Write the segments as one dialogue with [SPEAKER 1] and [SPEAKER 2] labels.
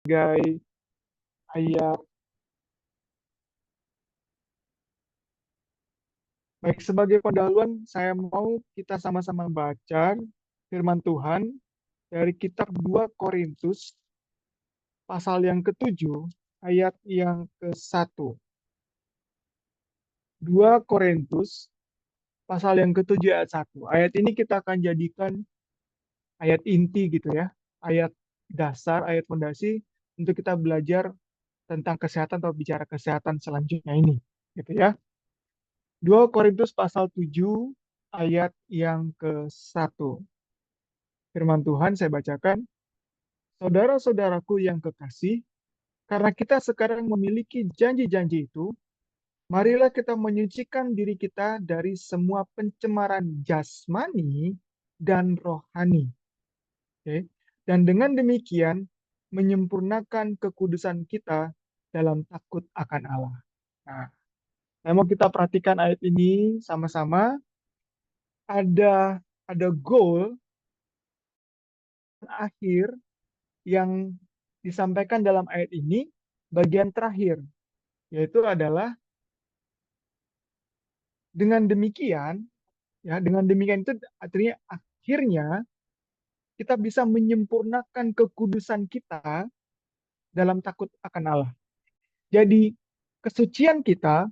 [SPEAKER 1] sebagai ayat baik sebagai pendahuluan saya mau kita sama-sama baca firman Tuhan dari kitab 2 Korintus pasal yang ke-7 ayat yang ke-1. 2 Korintus pasal yang ke-7 ayat 1. Ayat ini kita akan jadikan ayat inti gitu ya. Ayat dasar, ayat fondasi untuk kita belajar tentang kesehatan atau bicara kesehatan selanjutnya ini. Gitu ya. 2 Korintus pasal 7 ayat yang ke-1. Firman Tuhan saya bacakan. Saudara-saudaraku yang kekasih, karena kita sekarang memiliki janji-janji itu, marilah kita menyucikan diri kita dari semua pencemaran jasmani dan rohani. Oke. Dan dengan demikian, menyempurnakan kekudusan kita dalam takut akan Allah. Nah, saya mau kita perhatikan ayat ini sama-sama. Ada goal akhir yang disampaikan dalam ayat ini, bagian terakhir, yaitu adalah dengan demikian, ya, dengan demikian itu artinya akhirnya kita bisa menyempurnakan kekudusan kita dalam takut akan Allah. Jadi kesucian kita,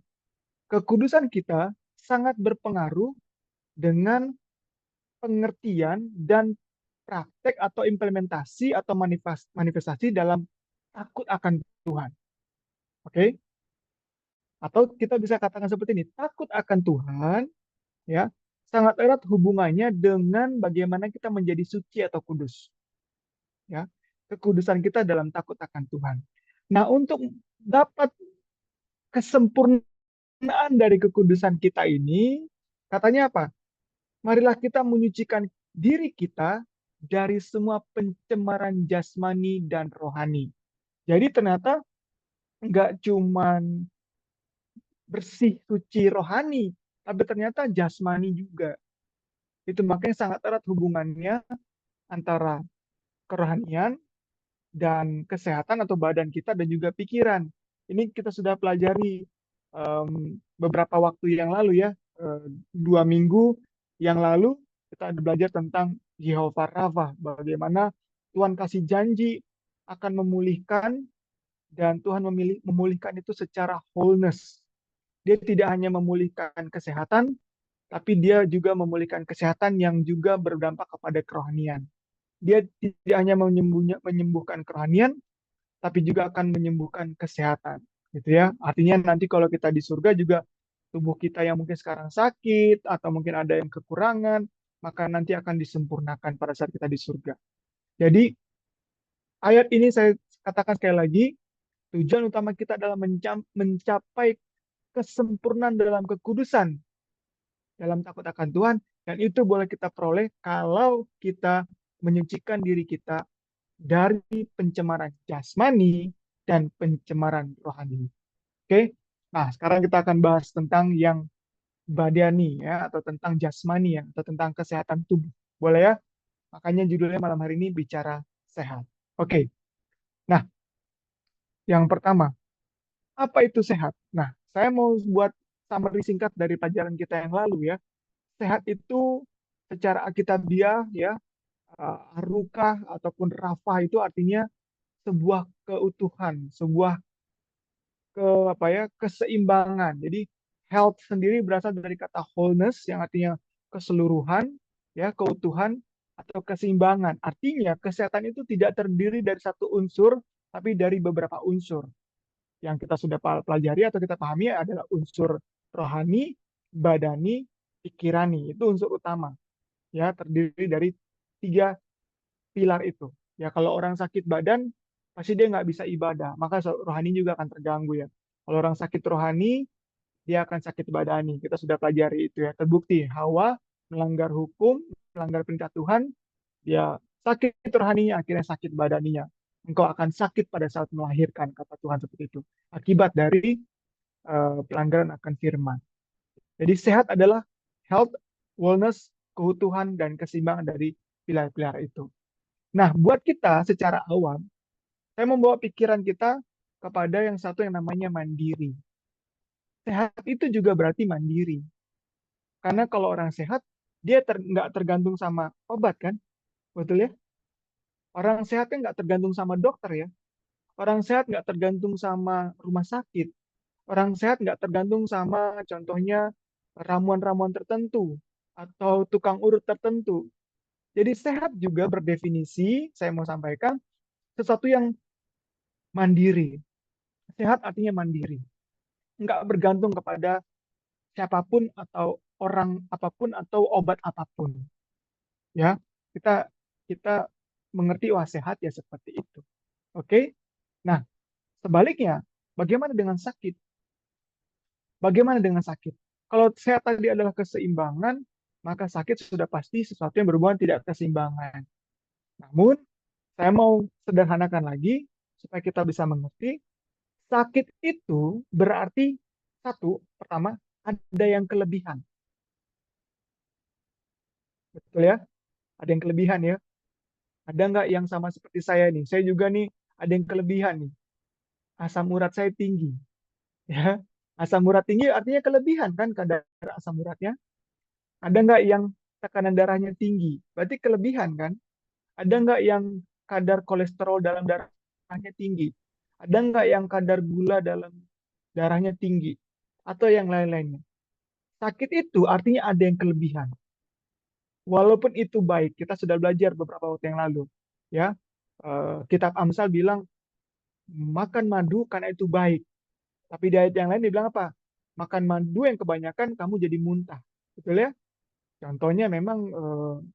[SPEAKER 1] kekudusan kita sangat berpengaruh dengan pengertian dan praktek atau implementasi atau manifestasi dalam takut akan Tuhan. Oke? Atau kita bisa katakan seperti ini, takut akan Tuhan ya sangat erat hubungannya dengan bagaimana kita menjadi suci atau kudus. Ya, kekudusan kita dalam takut akan Tuhan. Nah, untuk dapat kesempurnaan dari kekudusan kita ini, katanya apa? Marilah kita menyucikan diri kita dari semua pencemaran jasmani dan rohani. Jadi ternyata nggak cuman bersih suci rohani, tapi ternyata jasmani juga. Itu makanya sangat erat hubungannya antara kerohanian dan kesehatan atau badan kita dan juga pikiran. Ini kita sudah pelajari beberapa waktu yang lalu ya, 2 minggu yang lalu kita ada belajar tentang Jehovah Rafa, bagaimana Tuhan kasih janji akan memulihkan dan Tuhan memulihkan itu secara wholeness. Dia tidak hanya memulihkan kesehatan, tapi dia juga memulihkan kesehatan yang juga berdampak kepada kerohanian. Dia tidak hanya menyembuhkan kerohanian, tapi juga akan menyembuhkan kesehatan. Gitu ya. Artinya nanti kalau kita di surga juga tubuh kita yang mungkin sekarang sakit atau mungkin ada yang kekurangan, maka nanti akan disempurnakan pada saat kita di surga. Jadi ayat ini saya katakan sekali lagi, tujuan utama kita adalah mencapai kesempurnaan dalam kekudusan, dalam takut akan Tuhan, dan itu boleh kita peroleh kalau kita menyucikan diri kita dari pencemaran jasmani dan pencemaran rohani. Oke, nah sekarang kita akan bahas tentang yang badani ya, atau tentang jasmani ya, atau tentang kesehatan tubuh. Boleh ya? Makanya judulnya malam hari ini bicara sehat. Oke, nah yang pertama, apa itu sehat? Nah, saya mau buat summary singkat dari pelajaran kita yang lalu ya. Sehat itu secara alkitabiah ya, arukah ataupun rafah itu artinya sebuah keutuhan, sebuah ke apa ya, keseimbangan. Jadi health sendiri berasal dari kata wholeness yang artinya keseluruhan, ya, keutuhan atau keseimbangan. Artinya kesehatan itu tidak terdiri dari satu unsur, tapi dari beberapa unsur. Yang kita sudah pelajari atau kita pahami adalah unsur rohani, badani, pikirani. Itu unsur utama. Ya, terdiri dari 3 pilar itu. Ya, kalau orang sakit badan, pasti dia nggak bisa ibadah. Maka rohani juga akan terganggu ya. Kalau orang sakit rohani, dia akan sakit badani. Kita sudah pelajari itu ya. Terbukti Hawa melanggar hukum, melanggar perintah Tuhan, dia sakit rohaninya, akhirnya sakit badaninya. Engkau akan sakit pada saat melahirkan, kata Tuhan seperti itu. Akibat dari pelanggaran akan firman. Jadi sehat adalah health, wellness, keutuhan, dan keseimbangan dari pilar-pilar itu. Nah, buat kita secara awam, Saya membawa pikiran kita kepada yang satu yang namanya mandiri. Sehat itu juga berarti mandiri. Karena kalau orang sehat, dia nggak tergantung sama obat kan? Betul ya? Orang sehat kan nggak tergantung sama dokter ya. Orang sehat nggak tergantung sama rumah sakit. Orang sehat nggak tergantung sama contohnya ramuan-ramuan tertentu atau tukang urut tertentu. Jadi sehat juga berdefinisi, saya mau sampaikan, sesuatu yang mandiri. Sehat artinya mandiri. Nggak bergantung kepada siapapun atau orang apapun atau obat apapun. Ya, kita kita mengerti wah sehat ya seperti itu. Oke? Nah, sebaliknya, bagaimana dengan sakit? Bagaimana dengan sakit? Kalau sehat tadi adalah keseimbangan, maka sakit sudah pasti sesuatu yang berhubungan tidak keseimbangan. Namun, saya mau sederhanakan lagi supaya kita bisa mengerti, sakit itu berarti satu, pertama, ada yang kelebihan. Betul ya? Ada yang kelebihan ya. Ada nggak yang sama seperti saya nih? Saya juga nih ada yang kelebihan nih. Asam urat saya tinggi. Ya, asam urat tinggi artinya kelebihan kan kadar asam uratnya. Ada nggak yang tekanan darahnya tinggi? Berarti kelebihan kan? Ada nggak yang kadar kolesterol dalam darahnya tinggi? Ada nggak yang kadar gula dalam darahnya tinggi? Atau yang lain-lainnya. Sakit itu artinya ada yang kelebihan. Walaupun itu baik, kita sudah belajar beberapa waktu yang lalu. Ya, kitab Amsal bilang makan madu karena itu baik. Tapi di ayat yang lain dibilang apa? Makan madu yang kebanyakan kamu jadi muntah. Betul ya? Contohnya memang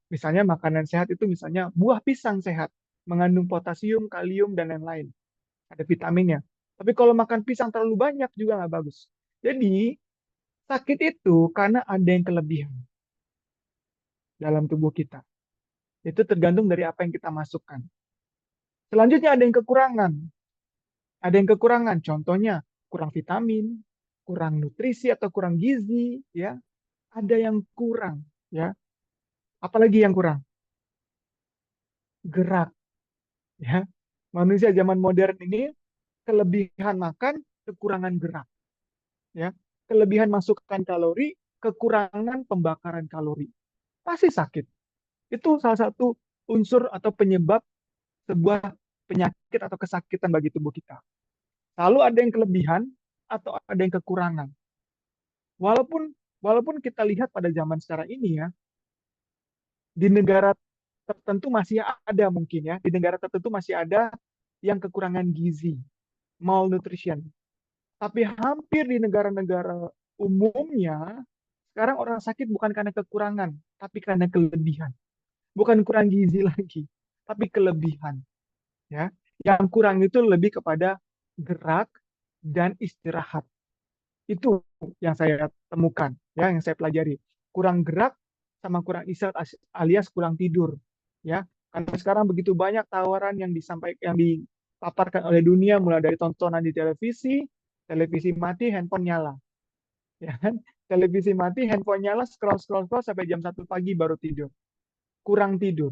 [SPEAKER 1] misalnya makanan sehat itu misalnya buah pisang sehat, mengandung potasium, kalium, dan lain-lain. Ada vitaminnya. Tapi kalau makan pisang terlalu banyak juga nggak bagus. Jadi sakit itu karena ada yang kelebihan dalam tubuh kita. Itu tergantung dari apa yang kita masukkan. Selanjutnya ada yang kekurangan. Ada yang kekurangan, contohnya kurang vitamin, kurang nutrisi atau kurang gizi, ya. Ada yang kurang, ya. Apalagi yang kurang? Gerak, ya. Manusia zaman modern ini kelebihan makan, kekurangan gerak, ya. Kelebihan masukkan kalori, kekurangan pembakaran kalori. Pasti sakit. Itu salah satu unsur atau penyebab sebuah penyakit atau kesakitan bagi tubuh kita. Lalu ada yang kelebihan atau ada yang kekurangan. Walaupun walaupun kita lihat pada zaman sekarang ini ya, di negara tertentu masih ada mungkin ya, di negara tertentu masih ada yang kekurangan gizi, malnutrition. Tapi hampir di negara-negara umumnya, sekarang orang sakit bukan karena kekurangan, tapi karena kelebihan. Bukan kurang gizi lagi, tapi kelebihan. Ya, yang kurang itu lebih kepada gerak dan istirahat. Itu yang saya temukan, ya, yang saya pelajari. Kurang gerak sama kurang istirahat alias kurang tidur, ya. Karena sekarang begitu banyak tawaran yang disampaikan, yang dipaparkan oleh dunia, mulai dari tontonan di televisi, televisi mati, handphone nyala, ya kan? Televisi mati, handphone nyala, scroll scroll scroll sampai jam 1 pagi baru tidur. Kurang tidur.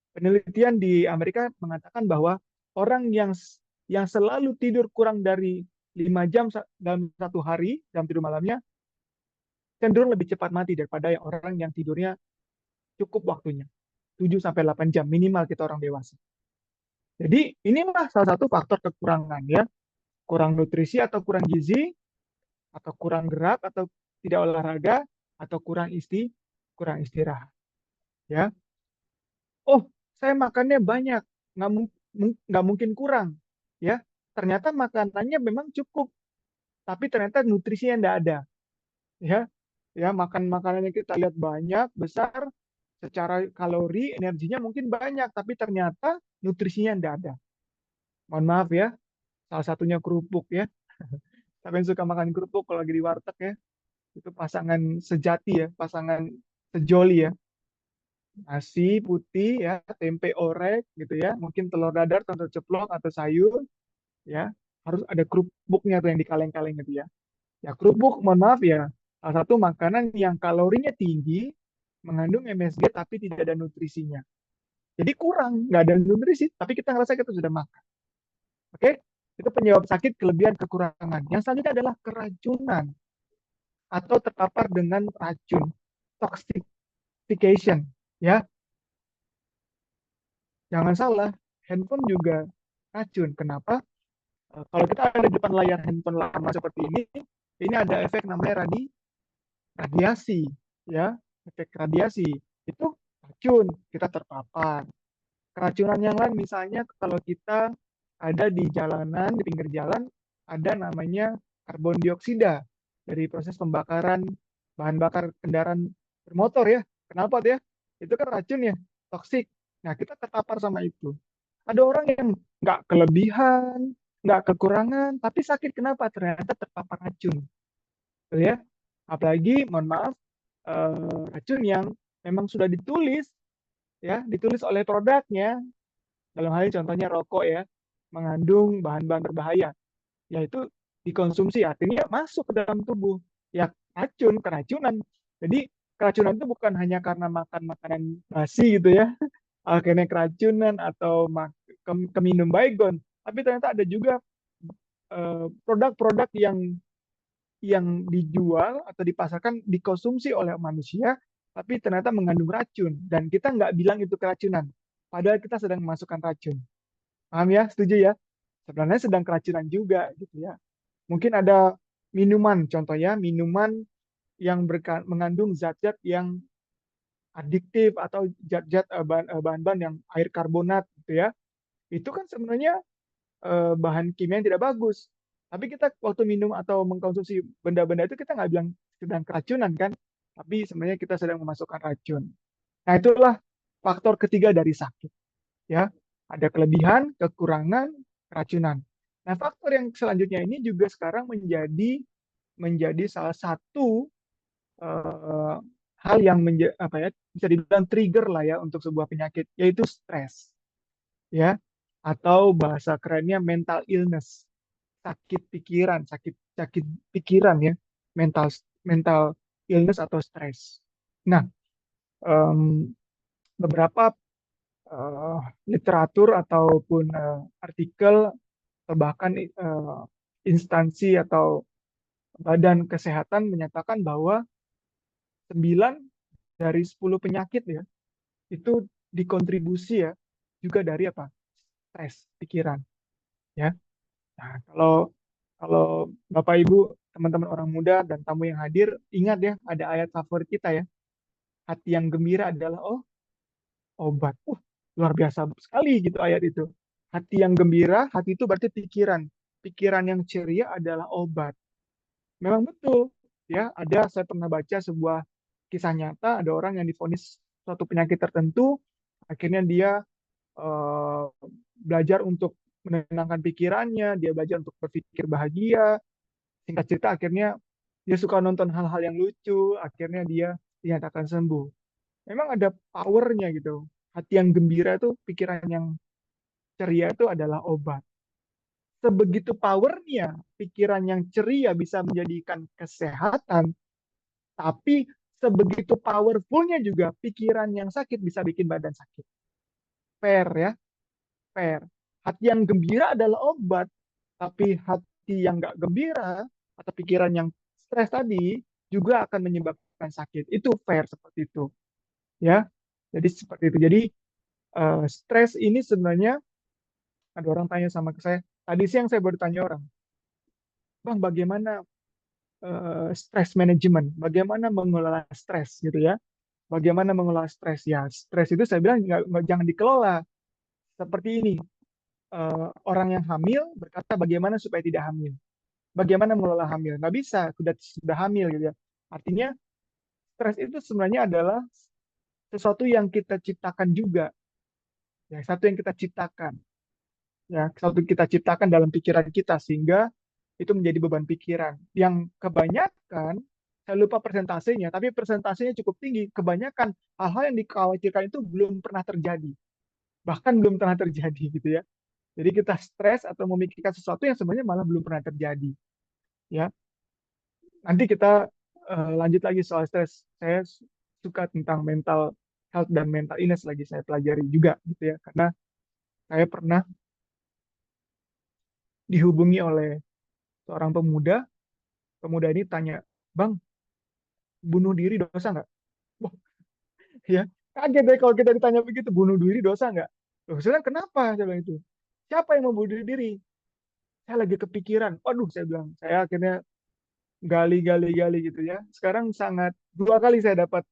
[SPEAKER 1] Penelitian di Amerika mengatakan bahwa orang yang selalu tidur kurang dari 5 jam dalam 1 hari, dalam tidur malamnya, cenderung lebih cepat mati daripada orang yang tidurnya cukup waktunya. 7 sampai 8 jam minimal kita orang dewasa. Jadi inilah salah satu faktor kekurangan ya. Kurang nutrisi atau kurang gizi, atau kurang gerak atau tidak olahraga, atau kurang istirahat. Ya, oh saya makannya banyak, nggak mungkin kurang. Ya, ternyata makanannya memang cukup, tapi ternyata nutrisinya nggak ada. Ya, ya makan makanan yang kita lihat banyak besar secara kalori energinya mungkin banyak tapi ternyata nutrisinya tidak ada. Mohon maaf ya, salah satunya kerupuk ya. Tapi yang suka makan kerupuk kalau lagi di warteg ya, itu pasangan sejati ya, pasangan sejoli ya. Nasi putih ya, tempe orek gitu ya, mungkin telur dadar, telur ceplok atau sayur ya. Harus ada kerupuknya tuh yang dikaleng-kaleng gitu ya. Ya kerupuk, mohon maaf ya, salah satu makanan yang kalorinya tinggi, mengandung MSG tapi tidak ada nutrisinya. Jadi kurang, nggak ada nutrisi, tapi kita ngerasa kita sudah makan. Oke, itu penyebab sakit, kelebihan, kekurangan. Yang selanjutnya adalah keracunan atau terpapar dengan racun, toxification. Ya, jangan salah, handphone juga racun. Kenapa? Kalau kita ada di depan layar handphone lama seperti ini ada efek namanya radiasi, ya, efek radiasi itu racun, kita terpapar. Keracunan yang lain misalnya kalau kita ada di jalanan, di pinggir jalan, ada namanya karbon dioksida dari proses pembakaran bahan bakar kendaraan bermotor ya. Kenapa tuh ya? Itu kan racun ya, toksik. Nah, kita terpapar sama itu. Ada orang yang nggak kelebihan, nggak kekurangan, tapi sakit kenapa? Ternyata terpapar racun. Gitu ya. Apalagi, mohon maaf, racun yang memang sudah ditulis, ya, ditulis oleh produknya, dalam hal ini contohnya rokok ya, mengandung bahan-bahan berbahaya, yaitu dikonsumsi, artinya masuk ke dalam tubuh. Ya racun, keracunan. Jadi keracunan itu bukan hanya karena makan makanan basi gitu ya, akhirnya keracunan atau keminum baygon, tapi ternyata ada juga produk-produk yang dijual atau dipasarkan dikonsumsi oleh manusia, tapi ternyata mengandung racun dan kita nggak bilang itu keracunan, padahal kita sedang memasukkan racun. Paham ya? Setuju ya? Sebenarnya sedang keracunan juga gitu ya. Mungkin ada minuman, contohnya minuman yang mengandung zat-zat yang adiktif atau zat-zat bahan-bahan yang air karbonat gitu ya. Itu kan sebenarnya bahan kimia yang tidak bagus. Tapi kita waktu minum atau mengkonsumsi benda-benda itu kita nggak bilang sedang keracunan kan, tapi sebenarnya kita sedang memasukkan racun. Nah itulah faktor ketiga dari sakit. Ya, ada kelebihan, kekurangan, keracunan. Nah faktor yang selanjutnya ini juga sekarang menjadi salah satu eh, hal yang apa ya, bisa dibilang trigger lah ya untuk sebuah penyakit, yaitu stres ya, atau bahasa kerennya mental illness, sakit pikiran, sakit sakit pikiran ya, mental mental illness atau stres. Nah, em, beberapa eh, literatur ataupun artikel atau bahkan instansi atau badan kesehatan menyatakan bahwa 9 dari 10 penyakit ya itu dikontribusi ya juga dari apa? Stres pikiran ya. Nah, kalau kalau Bapak Ibu, teman-teman orang muda dan tamu yang hadir, ingat ya ada ayat favorit kita ya. Hati yang gembira adalah obat. Luar biasa sekali gitu ayat itu. Hati yang gembira, hati itu berarti pikiran. Pikiran yang ceria adalah obat. Memang betul ya, saya pernah baca sebuah kisah nyata, ada orang yang divonis suatu penyakit tertentu, akhirnya dia eh, belajar untuk menenangkan pikirannya, dia belajar untuk berpikir bahagia. Singkat cerita, akhirnya dia suka nonton hal-hal yang lucu, akhirnya dia dinyatakan sembuh. Memang ada powernya gitu. Hati yang gembira itu, pikiran yang ceria itu adalah obat. Sebegitu powernya pikiran yang ceria bisa menjadikan kesehatan, tapi sebegitu powerfulnya juga pikiran yang sakit bisa bikin badan sakit. Fair ya, fair. Hati yang gembira adalah obat, tapi hati yang nggak gembira atau pikiran yang stres tadi juga akan menyebabkan sakit. Itu fair seperti itu, ya. Jadi seperti itu. Jadi stres ini sebenarnya ada orang tanya sama saya. Tadi siang saya baru tanya orang, Bang, bagaimana stress management? Bagaimana mengelola stres gitu ya? Bagaimana mengelola stres ya? Stres itu saya bilang jangan dikelola seperti ini. Orang yang hamil berkata bagaimana supaya tidak hamil? Bagaimana mengelola hamil? Nggak bisa, sudah hamil gitu ya. Artinya stres itu sebenarnya adalah sesuatu yang kita ciptakan juga, ya, satu yang kita ciptakan, ya, satu yang kita ciptakan dalam pikiran kita sehingga itu menjadi beban pikiran. Yang kebanyakan, saya lupa persentasenya, tapi persentasenya cukup tinggi. Kebanyakan hal-hal yang dikhawatirkan itu belum pernah terjadi, bahkan belum pernah terjadi gitu ya. Jadi kita stres atau memikirkan sesuatu yang sebenarnya malah belum pernah terjadi, ya. Nanti kita lanjut lagi soal stres. Saya suka tentang mental health dan mental illness lagi saya pelajari juga gitu ya. Karena saya pernah dihubungi oleh seorang pemuda. Pemuda ini tanya, Bang, bunuh diri dosa nggak? Wah, ya, kaget deh kalau kita ditanya begitu, bunuh diri dosa nggak? Loh, saya bilang, kenapa? Saya bilang itu. Siapa yang mau bunuh diri? Saya lagi kepikiran. Waduh, saya bilang, saya akhirnya gali gitu ya. Sekarang sangat dua kali saya dapat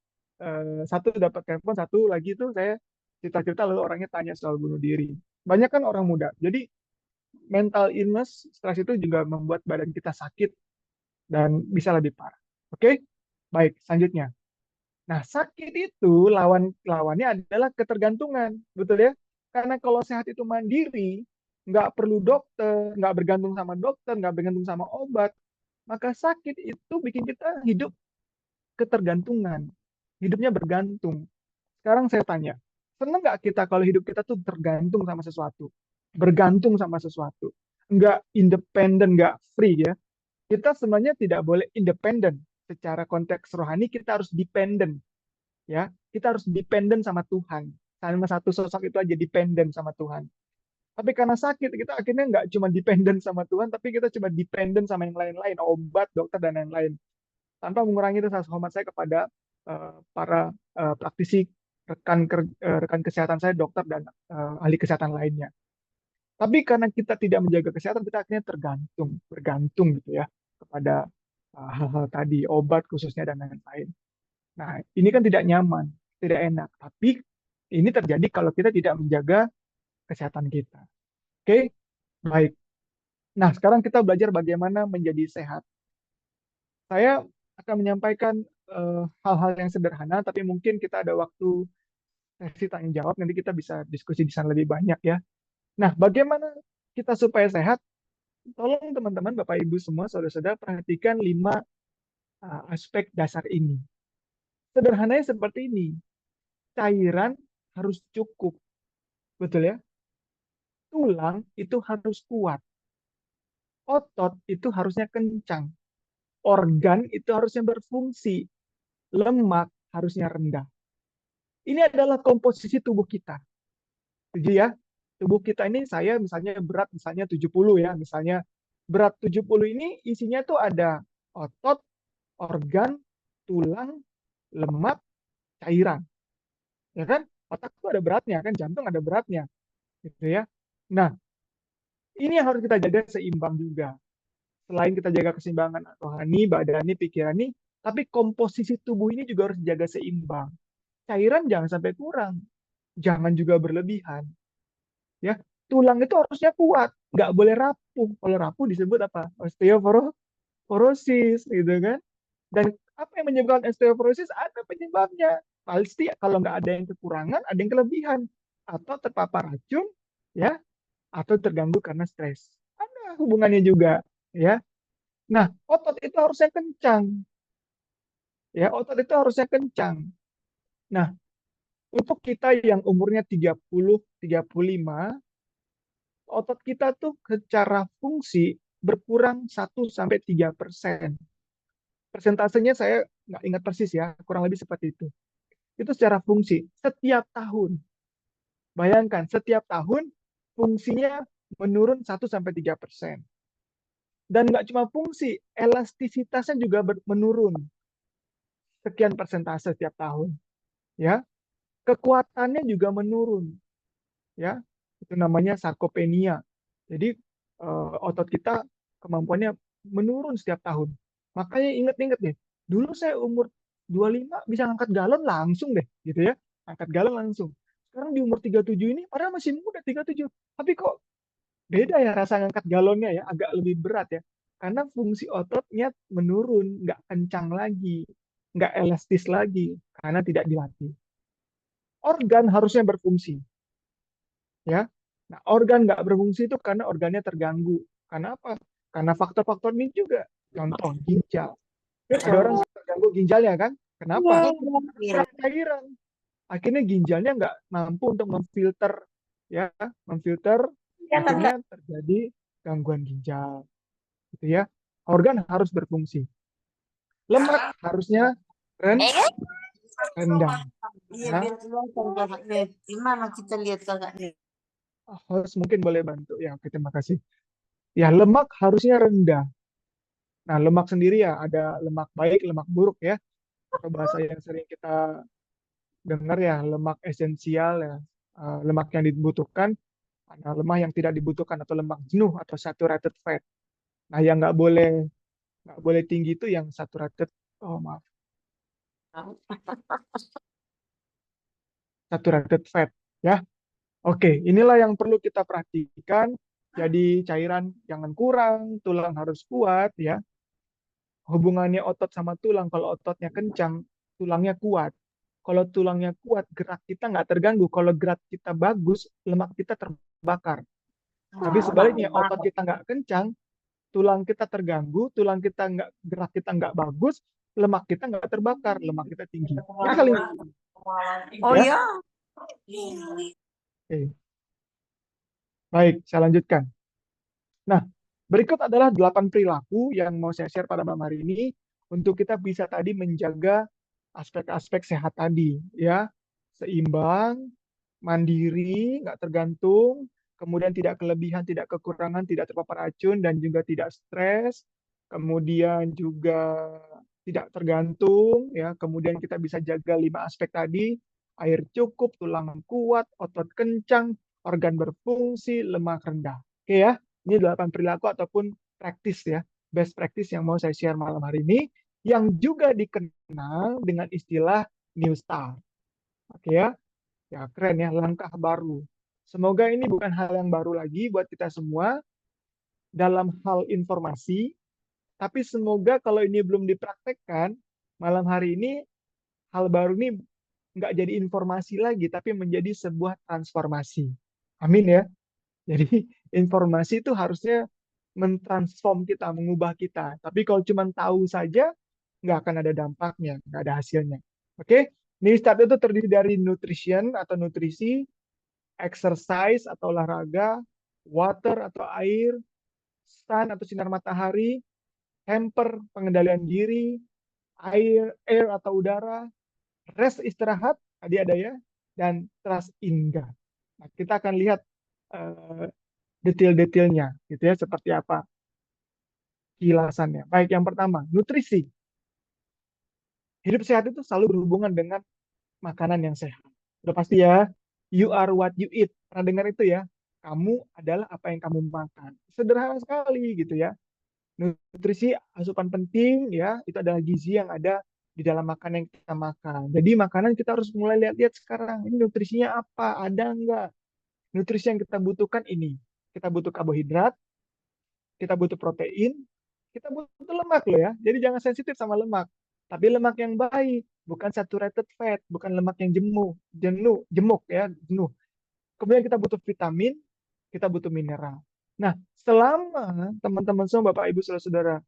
[SPEAKER 1] satu dapat telepon, satu lagi itu saya cerita-cerita lalu orangnya tanya soal bunuh diri. Banyak kan orang muda. Jadi mental illness, stres itu juga membuat badan kita sakit dan bisa lebih parah. Oke? Baik, selanjutnya. Nah, sakit itu lawannya adalah ketergantungan, betul ya? Karena kalau sehat itu mandiri, nggak perlu dokter, nggak bergantung sama dokter, nggak bergantung sama obat, maka sakit itu bikin kita hidup ketergantungan, hidupnya bergantung. Sekarang saya tanya, seneng nggak kita kalau hidup kita tuh tergantung sama sesuatu, bergantung sama sesuatu, nggak independen, nggak free ya? Kita sebenarnya tidak boleh independen. Secara konteks rohani kita harus dependen, ya. Kita harus dependen sama Tuhan. Sama satu sosok itu aja dependen sama Tuhan. Tapi karena sakit, kita akhirnya nggak cuma dependen sama Tuhan, tapi kita cuma dependen sama yang lain-lain, obat, dokter, dan lain-lain. Tanpa mengurangi rasa hormat saya kepada para praktisi rekan kesehatan saya, dokter dan ahli kesehatan lainnya. Tapi karena kita tidak menjaga kesehatan, kita akhirnya bergantung gitu ya kepada hal-hal tadi, obat khususnya dan lain-lain. Nah, ini kan tidak nyaman, tidak enak. Tapi ini terjadi kalau kita tidak menjaga kesehatan kita. Oke, baik. Nah, sekarang kita belajar bagaimana menjadi sehat. Saya akan menyampaikan hal-hal yang sederhana, tapi mungkin kita ada waktu sesi tanya jawab, nanti kita bisa diskusi di sana lebih banyak ya. Nah, bagaimana kita supaya sehat? Tolong teman-teman, Bapak Ibu semua, saudara-saudara, perhatikan 5 aspek dasar ini. Sederhananya seperti ini, cairan harus cukup, betul ya? Tulang itu harus kuat, otot itu harusnya kencang, organ itu harusnya berfungsi, lemak harusnya rendah. Ini adalah komposisi tubuh kita. Jadi ya, tubuh kita ini saya misalnya berat misalnya 70 ya, misalnya berat 70 ini isinya tuh ada otot, organ, tulang, lemak, cairan. Ya kan? Otak itu ada beratnya kan, jantung ada beratnya gitu ya. Nah, ini yang harus kita jaga seimbang juga. Selain kita jaga keseimbangan rohani, badani, pikirani, tapi komposisi tubuh ini juga harus dijaga seimbang. Cairan jangan sampai kurang, jangan juga berlebihan. Ya, tulang itu harusnya kuat, nggak boleh rapuh. Kalau rapuh disebut apa? Osteoporosis, gitu kan? Dan apa yang menyebabkan osteoporosis? Ada penyebabnya. Pasti kalau nggak ada yang kekurangan, ada yang kelebihan, atau terpapar racun, ya, atau terganggu karena stres. Ada hubungannya juga, ya. Nah, otot itu harusnya kencang, ya. Otot itu harusnya kencang. Nah, untuk kita yang umurnya 30, 35, otot kita tuh secara fungsi berkurang 1 sampai 3%. Persentasenya saya nggak ingat persis ya, kurang lebih seperti itu. Itu secara fungsi setiap tahun. Bayangkan setiap tahun fungsinya menurun 1 sampai 3%. Dan nggak cuma fungsi, elastisitasnya juga menurun sekian persentase setiap tahun. Ya, kekuatannya juga menurun. Ya, itu namanya sarkopenia. Jadi otot kita kemampuannya menurun setiap tahun. Makanya inget-inget deh, dulu saya umur 25 bisa ngangkat galon langsung deh, gitu ya. Angkat galon langsung. Sekarang di umur 37 ini, padahal masih muda 37. Tapi kok beda ya rasa ngangkat galonnya ya, agak lebih berat ya. Karena fungsi ototnya menurun, nggak kencang lagi, nggak elastis lagi, karena tidak dilatih. Organ harusnya berfungsi, ya. Nah, organ nggak berfungsi itu karena organnya terganggu. Karena apa? Karena faktor-faktor ini juga. Contoh ginjal. Ada orang terganggu ginjalnya kan? Kenapa?
[SPEAKER 2] Iya.
[SPEAKER 1] Kurang cairan. Akhirnya ginjalnya nggak mampu untuk memfilter, ya, memfilter. Akhirnya terjadi gangguan ginjal, gitu ya. Organ harus berfungsi. Lemak harusnya rendah.
[SPEAKER 2] Iya,
[SPEAKER 1] Ya.
[SPEAKER 2] biar kelihatan kakaknya. Gimana kita lihat kakaknya?
[SPEAKER 1] Host mungkin boleh bantu. Ya, oke, terima kasih. Ya, lemak harusnya rendah. Nah, lemak sendiri ya ada lemak baik, lemak buruk ya. Atau bahasa yang sering kita dengar ya, lemak esensial ya, lemak yang dibutuhkan, ada lemak yang tidak dibutuhkan atau lemak jenuh atau saturated fat. Nah, yang nggak boleh tinggi itu yang saturated, oh maaf, saturated fat ya. Oke, inilah yang perlu kita perhatikan. Jadi cairan jangan kurang, tulang harus kuat ya. Hubungannya otot sama tulang, kalau ototnya kencang, tulangnya kuat. Kalau tulangnya kuat, gerak kita nggak terganggu. Kalau gerak kita bagus, lemak kita terbakar. Tapi sebaliknya, otot kita nggak kencang, tulang kita terganggu, tulang kita nggak, gerak kita nggak bagus, lemak kita nggak terbakar, lemak kita tinggi. Ya kali
[SPEAKER 2] Oh
[SPEAKER 1] ya.
[SPEAKER 2] ya.
[SPEAKER 1] Oke. Baik, saya lanjutkan. Nah, berikut adalah 8 perilaku yang mau saya share pada malam hari ini untuk kita bisa tadi menjaga aspek-aspek sehat tadi, ya. Seimbang, mandiri, nggak tergantung, kemudian tidak kelebihan, tidak kekurangan, tidak terpapar racun, dan juga tidak stres, kemudian juga tidak tergantung, ya. Kemudian kita bisa jaga 5 aspek tadi, air cukup, tulang kuat, otot kencang, organ berfungsi, lemak rendah. Oke ya. Ini 8 perilaku ataupun praktis ya, best practice yang mau saya share malam hari ini, yang juga dikenal dengan istilah New Start. Oke ya, ya keren ya, langkah baru. Semoga ini bukan hal yang baru lagi buat kita semua dalam hal informasi, tapi semoga kalau ini belum dipraktekkan, malam hari ini hal baru ini nggak jadi informasi lagi, tapi menjadi sebuah transformasi. Amin ya. Jadi informasi itu harusnya mentransform kita, mengubah kita. Tapi kalau cuma tahu saja, nggak akan ada dampaknya, nggak ada hasilnya. Oke, New Start itu terdiri dari nutrition atau nutrisi, exercise atau olahraga, water atau air, sun atau sinar matahari, hamper pengendalian diri, air atau udara, rest istirahat, tadi ada ya, dan trust in God. Nah, kita akan lihat uh, detail-detailnya, gitu ya, seperti apa kilasannya. Baik, yang pertama, nutrisi. Hidup sehat itu selalu berhubungan dengan makanan yang sehat. Udah pasti ya, you are what you eat. Pernah dengar itu ya? Kamu adalah apa yang kamu makan. Sederhana sekali gitu ya. Nutrisi asupan penting ya, itu adalah gizi yang ada di dalam makanan yang kita makan. Jadi makanan kita harus mulai lihat-lihat sekarang. Ini nutrisinya apa? Ada nggak? Nutrisi yang kita butuhkan ini. Kita butuh karbohidrat, kita butuh protein, kita butuh lemak loh ya. Jadi jangan sensitif sama lemak. Tapi lemak yang baik, bukan saturated fat, bukan lemak yang jemuk ya, jenuh. Kemudian kita butuh vitamin, kita butuh mineral. Nah, selama teman-teman semua, Bapak, Ibu, Saudara-saudara,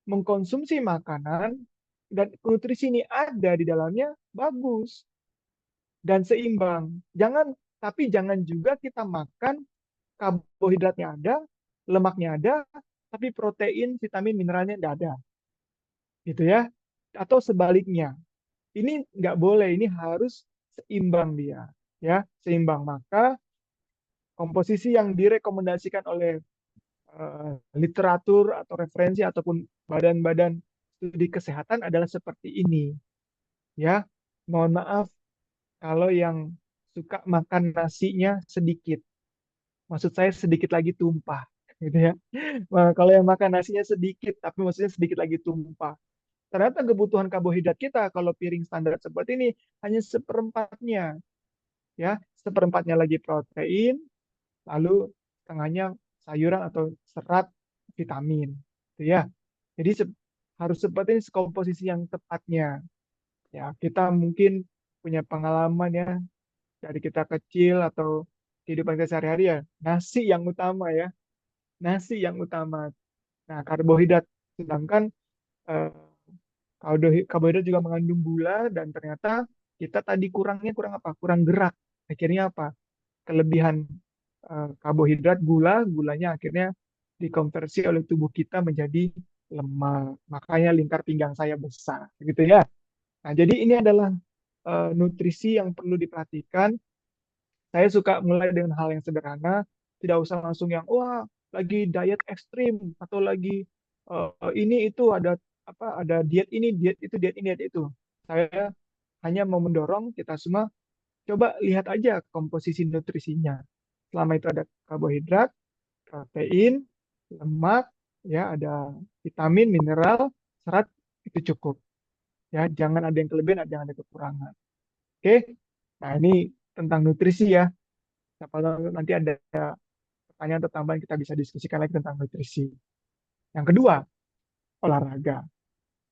[SPEAKER 1] mengkonsumsi makanan dan nutrisi ini ada di dalamnya, bagus dan seimbang. Tapi jangan juga kita makan karbohidratnya ada, lemaknya ada, tapi protein, vitamin, mineralnya tidak ada, gitu ya. Atau sebaliknya, ini nggak boleh, ini harus seimbang dia, ya, seimbang. Maka komposisi yang direkomendasikan oleh literatur atau referensi ataupun badan-badan studi kesehatan adalah seperti ini, ya. Mohon maaf kalau yang suka makan nasinya sedikit. Maksud saya sedikit lagi tumpah, gitu ya. Nah, kalau yang makan nasinya sedikit, tapi maksudnya sedikit lagi tumpah. Ternyata kebutuhan karbohidrat kita kalau piring standar seperti ini hanya seperempatnya, ya, seperempatnya lagi protein, lalu setengahnya sayuran atau serat vitamin, gitu ya. Jadi harus seperti ini komposisi yang tepatnya. Ya, kita mungkin punya pengalaman ya dari kita kecil atau kehidupan kita sehari-hari ya, nasi yang utama ya, nasi yang utama. Nah, karbohidrat, sedangkan eh, karbohidrat juga mengandung gula dan ternyata kita tadi kurang apa? Kurang gerak. Akhirnya apa? Kelebihan karbohidrat, gulanya akhirnya dikonversi oleh tubuh kita menjadi lemak. Makanya lingkar pinggang saya besar, gitu ya. Nah, jadi ini adalah nutrisi yang perlu diperhatikan. Saya suka mulai dengan hal yang sederhana, tidak usah langsung yang wah lagi diet ekstrim atau lagi ini itu ada diet ini, diet ini, diet itu. Saya hanya mau mendorong kita semua coba lihat aja komposisi nutrisinya. Selama itu ada karbohidrat, protein, lemak, ya ada vitamin, mineral, serat itu cukup. Ya, jangan ada yang kelebihan, jangan ada kekurangan. Oke. Nah, ini tentang nutrisi ya. Siapa tahu nanti ada pertanyaan atau tambahan kita bisa diskusikan lagi tentang nutrisi. Yang kedua, olahraga.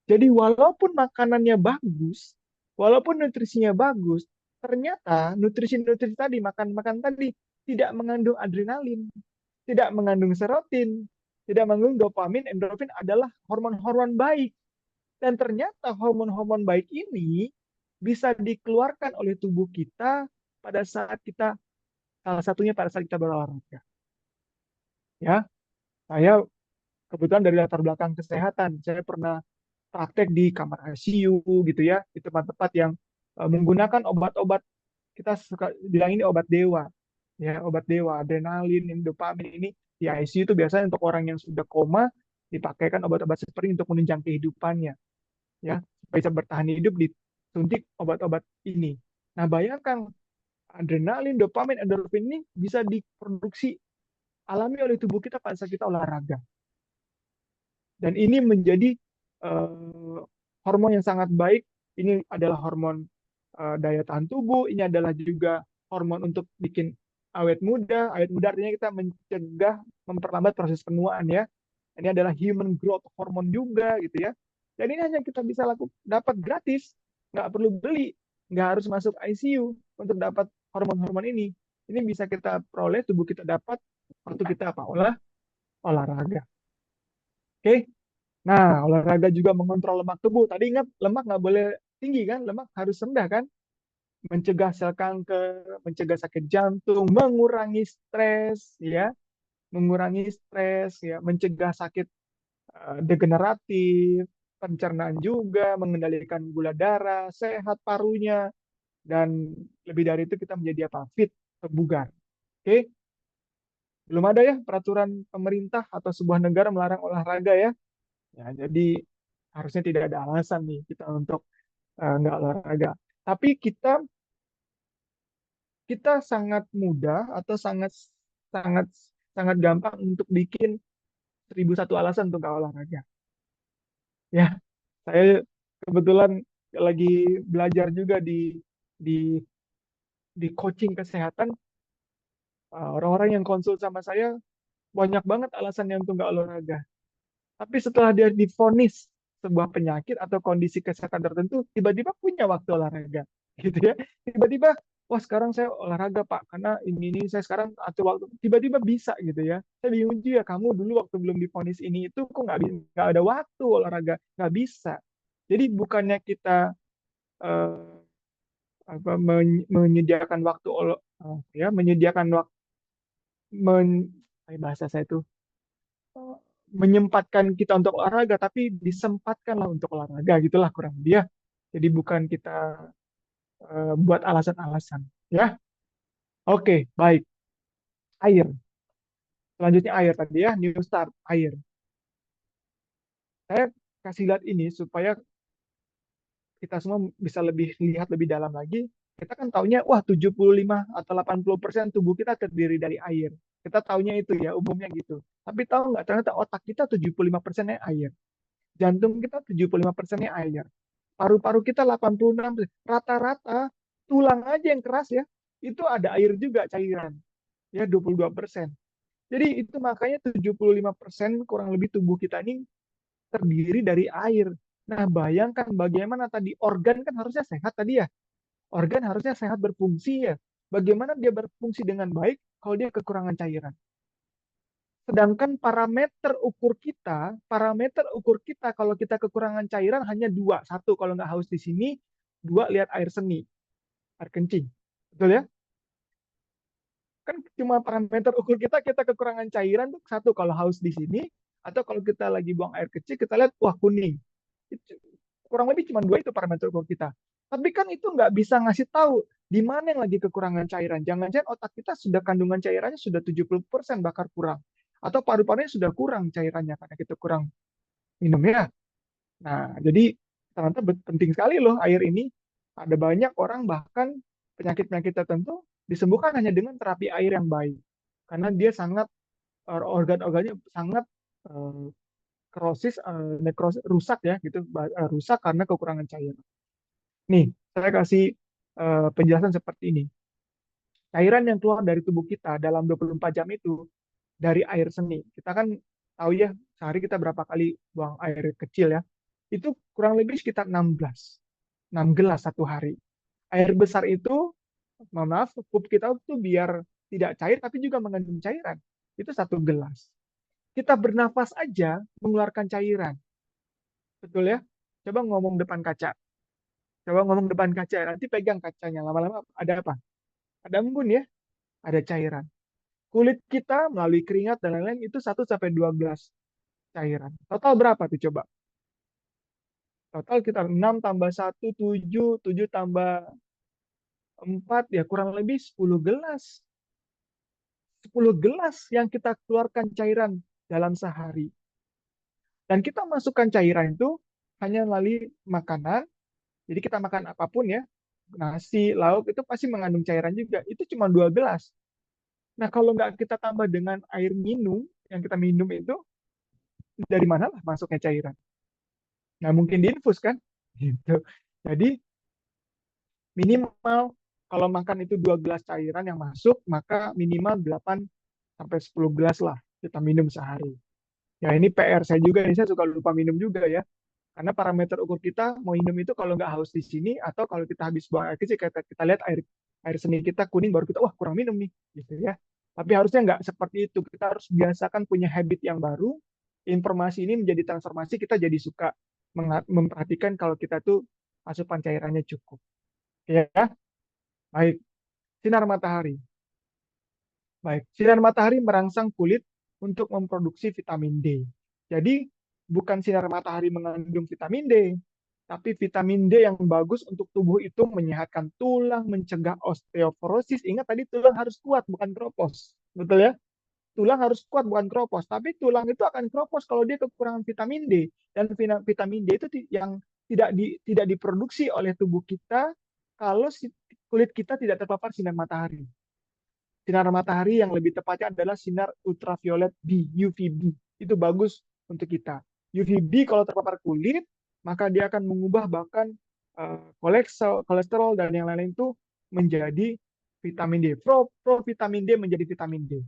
[SPEAKER 1] Jadi walaupun makanannya bagus, walaupun nutrisinya bagus, ternyata nutrisi-nutrisi tadi, makan-makan tadi tidak mengandung adrenalin, tidak mengandung serotin, tidak mengandung dopamin, endorfin adalah hormon-hormon baik. Dan ternyata hormon-hormon baik ini bisa dikeluarkan oleh tubuh kita pada saat kita, salah satunya pada saat kita berolahraga. Ya, saya kebetulan dari latar belakang kesehatan, saya pernah praktek di kamar ICU gitu ya, di tempat-tempat yang menggunakan obat-obat, kita suka bilang ini obat dewa, ya obat dewa, adrenalin, dopamin ini di ICU itu biasanya untuk orang yang sudah koma dipakaikan obat-obat seperti ini untuk menunjang kehidupannya, ya supaya bisa bertahan hidup disuntik obat-obat ini. Nah bayangkan adrenalin, dopamin, endorfin ini bisa diproduksi alami oleh tubuh kita pada saat kita olahraga. Dan ini menjadi uh, hormon yang sangat baik. Ini adalah hormon daya tahan tubuh. Ini adalah juga hormon untuk bikin awet muda. Awet muda artinya kita mencegah, memperlambat proses penuaan ya. Ini adalah human growth hormone juga gitu ya. Dan ini hanya kita bisa dapat gratis, nggak perlu beli, nggak harus masuk ICU untuk dapat hormon-hormon ini. Ini bisa kita peroleh, tubuh kita dapat waktu kita olahraga. Oke. Nah, olahraga juga mengontrol lemak tubuh. Tadi ingat lemak nggak boleh tinggi kan? Lemak harus rendah kan? Mencegah sel kanker, mencegah sakit jantung, mengurangi stres, ya, mengurangi stres, ya, mencegah sakit degeneratif, pencernaan juga, mengendalikan gula darah, sehat parunya, dan lebih dari itu kita menjadi apa? Fit, bugar. Oke? Belum ada ya peraturan pemerintah atau sebuah negara melarang olahraga ya. Ya, jadi harusnya tidak ada alasan nih kita untuk nggak olahraga. Tapi kita sangat mudah atau sangat sangat sangat gampang untuk bikin 1001 alasan untuk nggak olahraga. Ya, saya kebetulan lagi belajar juga di di coaching kesehatan. Orang-orang yang konsul sama saya banyak banget alasannya untuk nggak olahraga. Tapi setelah dia divonis sebuah penyakit atau kondisi kesehatan tertentu, tiba-tiba punya waktu olahraga, gitu ya. Tiba-tiba, wah sekarang saya olahraga Pak, karena ini saya sekarang atur waktu. Tiba-tiba bisa gitu ya. Saya bingung juga, kamu dulu waktu belum divonis ini itu kok nggak ada waktu olahraga, nggak bisa. Jadi bukannya kita eh, menyediakan waktu ya menyediakan waktu bahasa saya itu menyempatkan kita untuk olahraga, tapi disempatkanlah untuk olahraga, gitulah kurang lebih ya. Jadi bukan kita buat alasan-alasan, ya. Oke, baik. Air. Selanjutnya air tadi ya, new start, air. Saya kasih lihat ini supaya kita semua bisa lebih lihat lebih dalam lagi. Kita kan taunya, wah 75 atau 80% tubuh kita terdiri dari air. Kita taunya itu ya, umumnya gitu. Tapi tahu nggak, ternyata otak kita 75%-nya air. Jantung kita 75%-nya air. Paru-paru kita 86%. Rata-rata tulang aja yang keras ya, itu ada air juga cairan. Ya 22%. Jadi itu makanya 75% kurang lebih tubuh kita ini terdiri dari air. Nah, bayangkan bagaimana tadi organ kan harusnya sehat tadi ya. Organ harusnya sehat berfungsi ya. Bagaimana dia berfungsi dengan baik kalau dia kekurangan cairan. Sedangkan parameter ukur kita kalau kita kekurangan cairan hanya dua. Satu, kalau nggak haus di sini. Dua, lihat air seni, air kencing. Betul ya? Kan cuma parameter ukur kita kekurangan cairan tuh satu kalau haus di sini. Atau kalau kita lagi buang air kecil, kita lihat, wah kuning. Kurang lebih cuma dua itu parameter ukur kita. Tapi kan itu nggak bisa ngasih tahu di mana yang lagi kekurangan cairan. Jangan-jangan otak kita sudah kandungan cairannya sudah 70% bahkan kurang. atau paru-parunya sudah kurang cairannya karena kita kurang minum ya. Nah, jadi ternyata penting sekali loh air ini. Ada banyak orang bahkan penyakit-penyakit tertentu disembuhkan hanya dengan terapi air yang baik. Karena dia sangat organ-organnya sangat eh, krosis, nekrosis, rusak ya gitu, rusak karena kekurangan cairan. Nih, saya kasih penjelasan seperti ini. Cairan yang keluar dari tubuh kita dalam 24 jam itu dari air seni. Kita kan tahu ya, sehari kita berapa kali buang air kecil ya. Itu kurang lebih sekitar 16. 6 gelas satu hari. Air besar itu, mohon maaf, pup kita itu biar tidak cair tapi juga mengandung cairan. Itu 1 gelas. Kita bernafas aja mengeluarkan cairan. Betul ya? Coba ngomong depan kaca. Coba ngomong depan kaca. Nanti pegang kacanya. Lama-lama ada apa? Ada embun ya? Ada cairan. Kulit kita melalui keringat dan lain-lain itu 1 sampai 2 gelas cairan. Total berapa tuh coba? Total kita 6 tambah 1, 7, 7 tambah 4, ya kurang lebih 10 gelas. 10 gelas yang kita keluarkan cairan dalam sehari. Dan kita masukkan cairan itu hanya melalui makanan. Jadi kita makan apapun ya, nasi, lauk itu pasti mengandung cairan juga. Itu cuma 2 gelas. Nah kalau nggak kita tambah dengan air minum, yang kita minum itu, dari mana lah masuknya cairan? Nah mungkin diinfus kan? Gitu. Jadi minimal kalau makan itu 2 gelas cairan yang masuk, maka minimal 8 sampai 10 gelas lah kita minum sehari. Ya ini PR saya juga, ini saya suka lupa minum juga ya. Karena parameter ukur kita mau minum itu kalau nggak haus di sini atau kalau kita habis buang air kecil, kita lihat air air seni kita kuning baru kita wah kurang minum nih gitu ya. Tapi harusnya nggak seperti itu. Kita harus biasakan punya habit yang baru. Informasi ini menjadi transformasi, kita jadi suka memperhatikan kalau kita tuh asupan cairannya cukup. Ya, baik. Sinar matahari. Baik, sinar matahari merangsang kulit untuk memproduksi vitamin D. Jadi, bukan sinar matahari mengandung vitamin D, tapi vitamin D yang bagus untuk tubuh itu menyehatkan tulang, mencegah osteoporosis. Ingat tadi tulang harus kuat, bukan keropos. Betul ya? Tulang harus kuat, bukan keropos. Tapi tulang itu akan keropos kalau dia kekurangan vitamin D. Dan vitamin D itu yang tidak diproduksi oleh tubuh kita kalau kulit kita tidak terpapar sinar matahari. Sinar matahari yang lebih tepatnya adalah sinar ultraviolet B, UVB. Itu bagus untuk kita. UVB kalau terpapar kulit, maka dia akan mengubah bahkan kolesterol dan yang lain-lain itu menjadi vitamin D. Vitamin D menjadi vitamin D.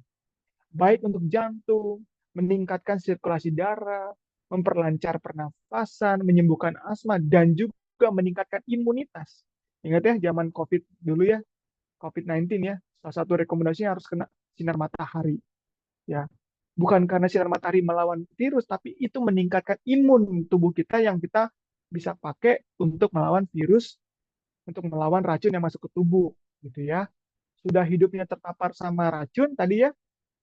[SPEAKER 1] Baik untuk jantung, meningkatkan sirkulasi darah, memperlancar pernafasan, menyembuhkan asma, dan juga meningkatkan imunitas. Ingat ya, zaman COVID dulu ya, COVID-19 ya, salah satu rekomendasinya harus kena sinar matahari. Ya, bukan karena sinar matahari melawan virus, tapi itu meningkatkan imun tubuh kita yang kita bisa pakai untuk melawan virus, untuk melawan racun yang masuk ke tubuh, gitu ya. Sudah hidupnya terpapar sama racun tadi ya,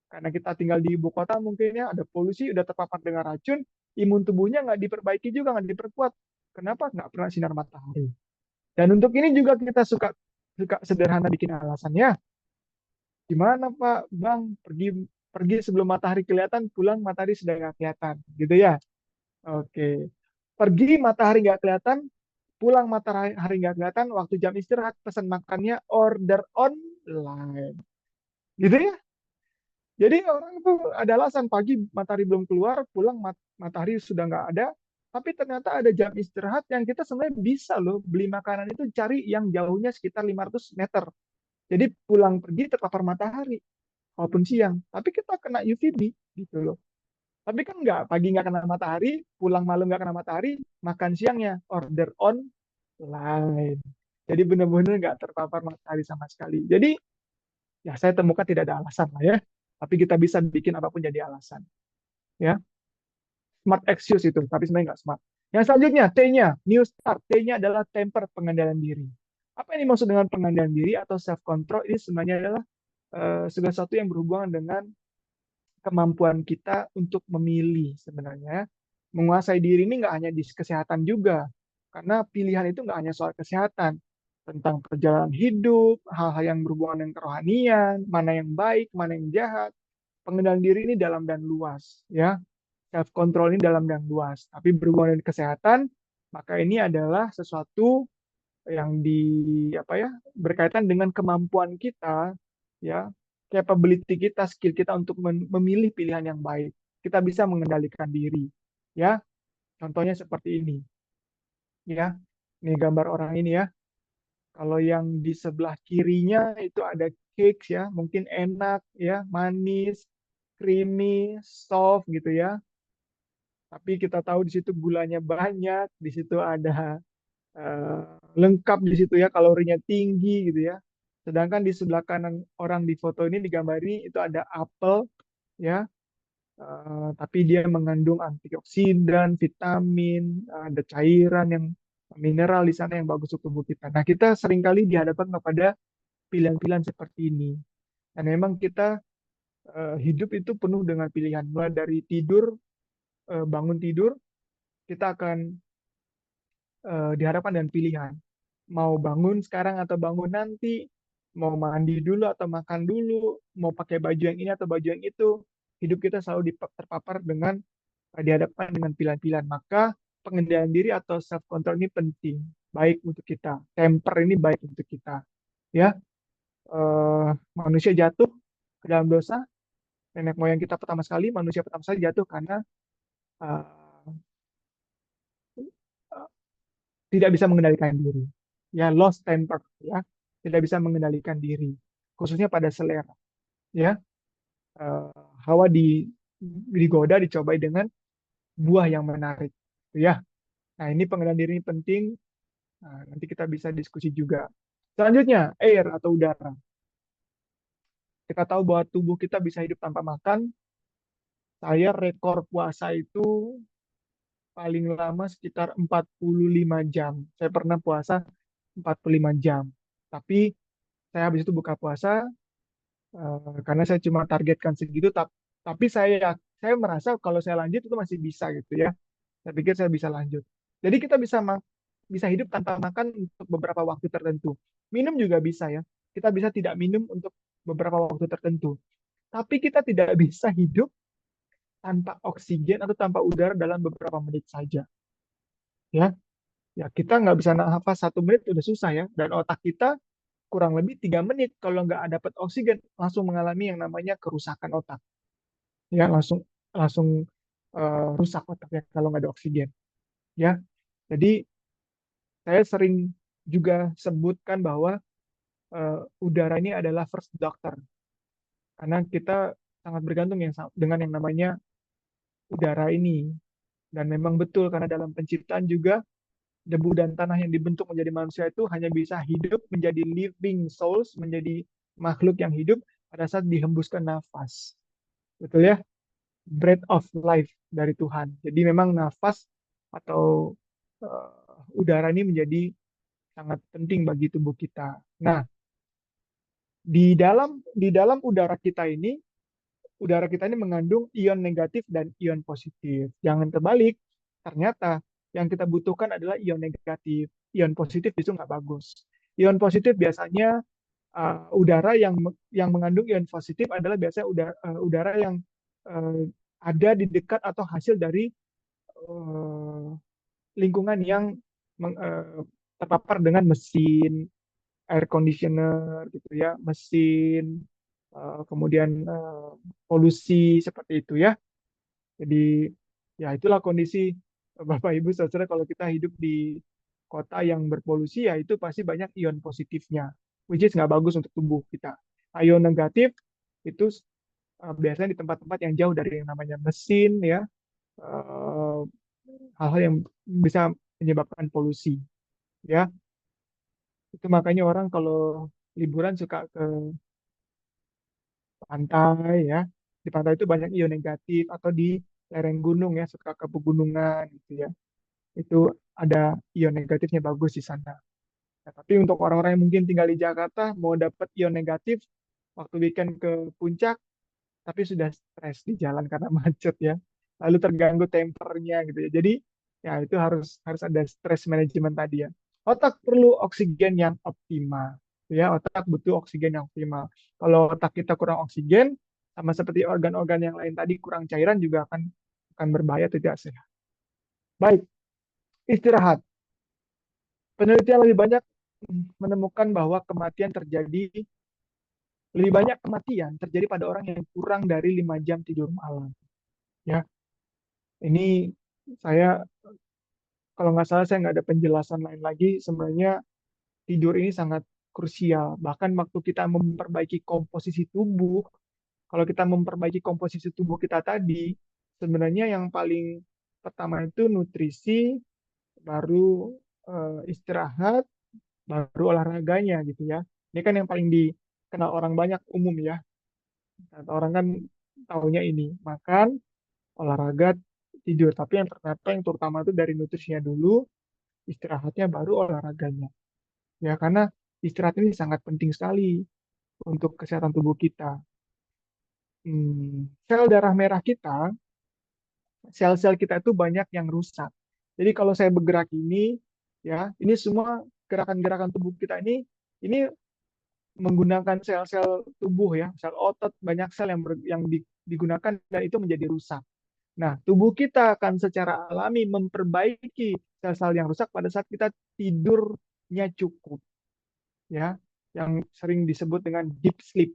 [SPEAKER 1] karena kita tinggal di ibu kota mungkin ya, ada polusi, udah terpapar dengan racun, imun tubuhnya nggak diperbaiki juga, nggak diperkuat. Kenapa? Nggak pernah sinar matahari. Dan untuk ini juga kita suka suka sederhana bikin alasannya. Gimana Pak, Bang, pergi pergi sebelum matahari kelihatan, pulang matahari sudah nggak kelihatan, gitu ya? Oke. Pergi matahari nggak kelihatan, pulang matahari nggak kelihatan, waktu jam istirahat pesan makannya order online. Gitu ya? Jadi orang tuh ada alasan pagi matahari belum keluar, pulang matahari sudah nggak ada, tapi ternyata ada jam istirahat yang kita sebenarnya bisa loh beli makanan itu cari yang jauhnya sekitar 500 meter. Jadi pulang pergi terpapar matahari walaupun siang, tapi kita kena UVB gitu loh. Tapi kan nggak, pagi nggak kena matahari, pulang malam nggak kena matahari, makan siangnya order online. Jadi benar-benar nggak terpapar matahari sama sekali. Jadi ya saya temukan tidak ada alasan lah ya. Tapi kita bisa bikin apapun jadi alasan. Ya, smart excuse itu, tapi sebenarnya nggak smart. Yang selanjutnya, T-nya, new start. T-nya adalah temper, pengendalian diri. Apa ini maksud dengan pengendalian diri atau self control? Ini sebenarnya adalah segala sesuatu yang berhubungan dengan kemampuan kita untuk memilih sebenarnya. Menguasai diri ini nggak hanya di kesehatan juga, karena pilihan itu nggak hanya soal kesehatan, tentang perjalanan hidup, hal-hal yang berhubungan dengan kerohanian, mana yang baik, mana yang jahat. pengendalian diri ini dalam dan luas, ya. Self control ini dalam dan luas. Tapi berhubungan dengan kesehatan, maka ini adalah sesuatu yang apa ya, berkaitan dengan kemampuan kita, ya, capability kita, skill kita untuk memilih pilihan yang baik. Kita bisa mengendalikan diri, ya. Contohnya seperti ini, ya. Ini gambar orang ini ya. Kalau yang di sebelah kirinya itu ada cakes ya, mungkin enak ya, manis, creamy, soft gitu ya. Tapi kita tahu di situ gulanya banyak, di situ ada eh, lengkap di situ ya, kalorinya tinggi gitu ya. Sedangkan di sebelah kanan orang di foto ini digambari itu ada apel ya, tapi dia mengandung antioksidan, vitamin, ada cairan yang mineral di sana yang bagus untuk tubuh kita. Nah, kita seringkali dihadapkan kepada pilihan-pilihan seperti ini. Dan memang kita hidup itu penuh dengan pilihan. Mulai dari tidur, bangun tidur, kita akan dihadapkan dengan pilihan. Mau bangun sekarang atau bangun nanti, mau mandi dulu atau makan dulu, mau pakai baju yang ini atau baju yang itu. Hidup kita selalu terpapar dengan dihadapkan dengan pilihan-pilihan. Maka pengendalian diri atau self control ini penting, baik untuk kita. Temper ini baik untuk kita. Ya, manusia jatuh ke dalam dosa. Nenek moyang kita pertama sekali, manusia pertama sekali jatuh karena uh, tidak bisa mengendalikan diri. Ya, lost temper, ya, tidak bisa mengendalikan diri, khususnya pada selera. Ya, uh, Hawa digoda, dicobai dengan buah yang menarik. Ya, nah ini pengendalian diri ini penting. Nah, nanti kita bisa diskusi juga. Selanjutnya, air atau udara. Kita tahu bahwa tubuh kita bisa hidup tanpa makan. Saya rekor puasa itu paling lama sekitar 45 jam. Saya pernah puasa 45 jam. Tapi saya habis itu buka puasa karena saya cuma targetkan segitu. Tapi saya merasa kalau saya lanjut itu masih bisa gitu ya. Saya pikir saya bisa lanjut. Jadi kita bisa hidup tanpa makan untuk beberapa waktu tertentu. Minum juga bisa ya. Kita bisa tidak minum untuk beberapa waktu tertentu. Tapi kita tidak bisa hidup tanpa oksigen atau tanpa udara dalam beberapa menit saja. Ya, ya kita nggak bisa nafas 1 menit udah susah ya. Dan otak kita kurang lebih 3 menit kalau nggak dapat oksigen langsung mengalami yang namanya kerusakan otak. Ya, langsung langsung rusak otaknya kalau nggak ada oksigen. Ya, jadi saya sering juga sebutkan bahwa udara ini adalah first doctor karena kita sangat bergantung dengan yang namanya udara ini. Dan memang betul karena dalam penciptaan juga debu dan tanah yang dibentuk menjadi manusia itu hanya bisa hidup menjadi living souls, menjadi makhluk yang hidup pada saat dihembuskan nafas. Betul ya? Breath of life dari Tuhan. Jadi memang nafas atau udara ini menjadi sangat penting bagi tubuh kita. Nah, di dalam udara kita ini mengandung ion negatif dan ion positif. Jangan terbalik, ternyata yang kita butuhkan adalah ion negatif. Ion positif itu nggak bagus. Ion positif biasanya udara yang mengandung ion positif adalah biasanya udara yang uh, ada di dekat atau hasil dari uh, lingkungan yang terpapar dengan mesin, air conditioner gitu ya, mesin, kemudian polusi seperti itu ya. Jadi ya itulah kondisi Bapak Ibu Saudara kalau kita hidup di kota yang berpolusi ya itu pasti banyak ion positifnya, which is nggak bagus untuk tubuh kita. Nah, ion negatif itu biasanya di tempat-tempat yang jauh dari yang namanya mesin ya, eh, hal-hal yang bisa menyebabkan polusi ya. Itu makanya orang kalau liburan suka ke pantai ya. Di pantai itu banyak ion negatif atau di lereng gunung ya, suka ke pegunungan gitu ya. Itu ada ion negatifnya bagus di sana. Nah, tapi untuk orang-orang yang mungkin tinggal di Jakarta mau dapat ion negatif waktu weekend ke puncak tapi sudah stres di jalan karena macet ya. Lalu terganggu tempernya gitu ya. Jadi ya itu harus harus ada stress management tadi ya. Otak perlu oksigen yang optimal. Ya, otak butuh oksigen yang optimal. Kalau otak kita kurang oksigen, Sama seperti organ-organ yang lain tadi kurang cairan juga akan berbahaya, tidak sehat. Baik, istirahat. Penelitian lebih banyak menemukan bahwa lebih banyak kematian terjadi pada orang yang kurang dari 5 jam tidur malam. Ya, ini saya kalau nggak salah saya nggak ada penjelasan lain lagi. Sebenarnya tidur ini sangat krusial. Bahkan waktu kita memperbaiki komposisi tubuh, kalau kita memperbaiki komposisi tubuh kita tadi, sebenarnya yang paling pertama itu nutrisi, baru istirahat, baru olahraganya gitu ya. Ini kan yang paling dikenal orang banyak umum ya. Kata orang kan taunya ini, makan, olahraga, tidur. Tapi yang ternyata yang terutama itu dari nutrisinya dulu, istirahatnya baru olahraganya. Ya, karena istirahat ini sangat penting sekali untuk kesehatan tubuh kita. Sel darah merah kita, sel-sel kita itu banyak yang rusak. Jadi kalau saya bergerak ya, ini semua gerakan-gerakan tubuh kita ini menggunakan sel-sel tubuh ya, sel otot, banyak sel yang digunakan dan itu menjadi rusak. Nah, tubuh kita akan secara alami memperbaiki sel-sel yang rusak pada saat kita tidurnya cukup, ya, yang sering disebut dengan deep sleep,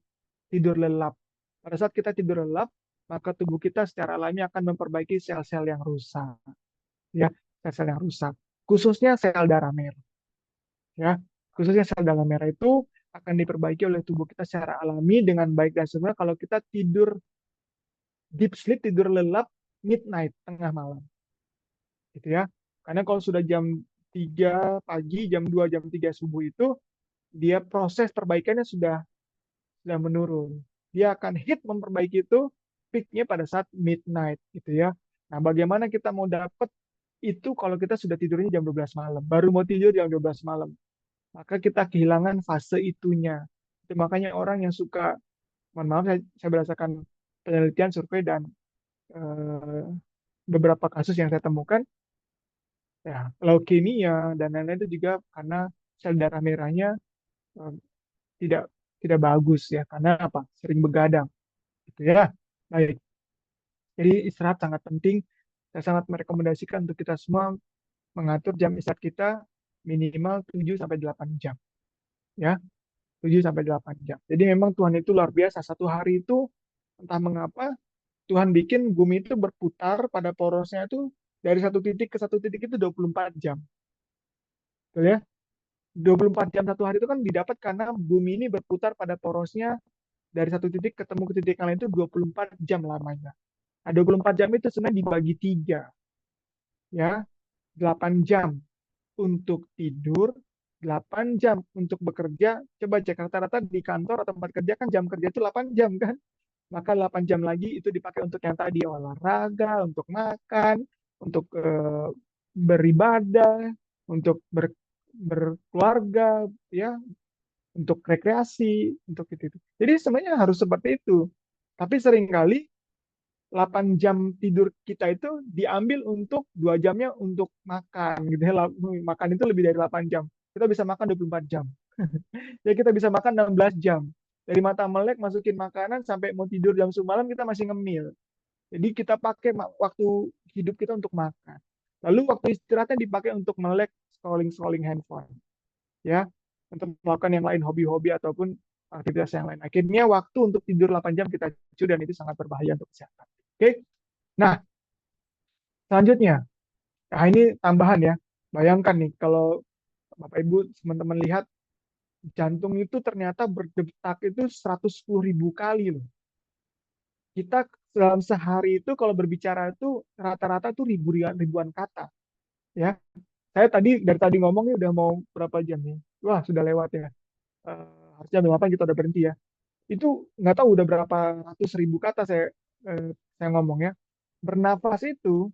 [SPEAKER 1] tidur lelap. Pada saat kita tidur lelap, maka tubuh kita secara alami akan memperbaiki sel-sel yang rusak, ya, sel-sel yang rusak, khususnya sel darah merah, ya, khususnya sel darah merah itu akan diperbaiki oleh tubuh kita secara alami dengan baik dan sempurna kalau kita tidur deep sleep, tidur lelap midnight, tengah malam, gitu ya. Karena kalau sudah jam 3 pagi, jam 2, jam 3 subuh itu, dia proses perbaikannya sudah menurun. Dia akan hit memperbaiki itu peaknya pada saat midnight gitu ya. Nah, bagaimana kita mau dapat itu kalau kita sudah tidurnya jam 12 malam, baru mau tidur jam 12 malam, maka kita kehilangan fase itunya. Itu makanya orang yang suka, mohon maaf saya berdasarkan penelitian, survei dan eh, beberapa kasus yang saya temukan, ya leukemia dan lain-lain itu juga karena sel darah merahnya eh, tidak tidak bagus ya, karena apa? Sering begadang gitu ya. Baik. Jadi istirahat sangat penting. Saya sangat merekomendasikan untuk kita semua mengatur jam istirahat kita minimal 7 sampai 8 jam ya. 7 sampai 8 jam. Jadi memang Tuhan itu luar biasa. Satu hari itu entah mengapa Tuhan bikin bumi itu berputar pada porosnya itu dari satu titik ke satu titik itu 24 jam. Betul ya? 24 jam satu hari itu kan didapat karena bumi ini berputar pada porosnya dari satu titik ketemu ke titik yang lain itu 24 jam lamanya. Nah, 24 jam itu sebenarnya dibagi tiga, ya. 8 jam untuk tidur, 8 jam untuk bekerja. Coba cek rata-rata di kantor atau tempat kerja kan jam kerja itu 8 jam kan? Maka 8 jam lagi itu dipakai untuk yang tadi olahraga, untuk makan, untuk beribadah, untuk berkeluarga, ya, untuk rekreasi, untuk itu. Jadi sebenarnya harus seperti itu. Tapi seringkali 8 jam tidur kita itu diambil untuk 2 jamnya untuk makan gitu ya. Makan itu lebih dari 8 jam. Kita bisa makan 24 jam. Ya kita bisa makan 16 jam. Dari mata melek masukin makanan sampai mau tidur jam 10 malam kita masih ngemil. Jadi kita pakai waktu hidup kita untuk makan. Lalu waktu istirahatnya dipakai untuk melek, scrolling-scrolling handphone. Ya, untuk melakukan yang lain, hobi-hobi ataupun aktivitas yang lain. Akhirnya waktu untuk tidur 8 jam kita cuci dan itu sangat berbahaya untuk kesehatan. Oke. Nah, selanjutnya, nah ini tambahan ya. Bayangkan nih kalau Bapak Ibu teman-teman lihat jantung itu ternyata berdetak itu 110.000 kali loh. Kita dalam sehari itu kalau berbicara itu rata-rata tuh ribuan kata ya. Saya dari tadi ngomongnya udah mau berapa jam nih? Wah, sudah lewat ya. Harusnya jam 8 kita udah berhenti ya. Itu nggak tahu udah berapa ratus ribu kata saya ngomong ya. Bernafas itu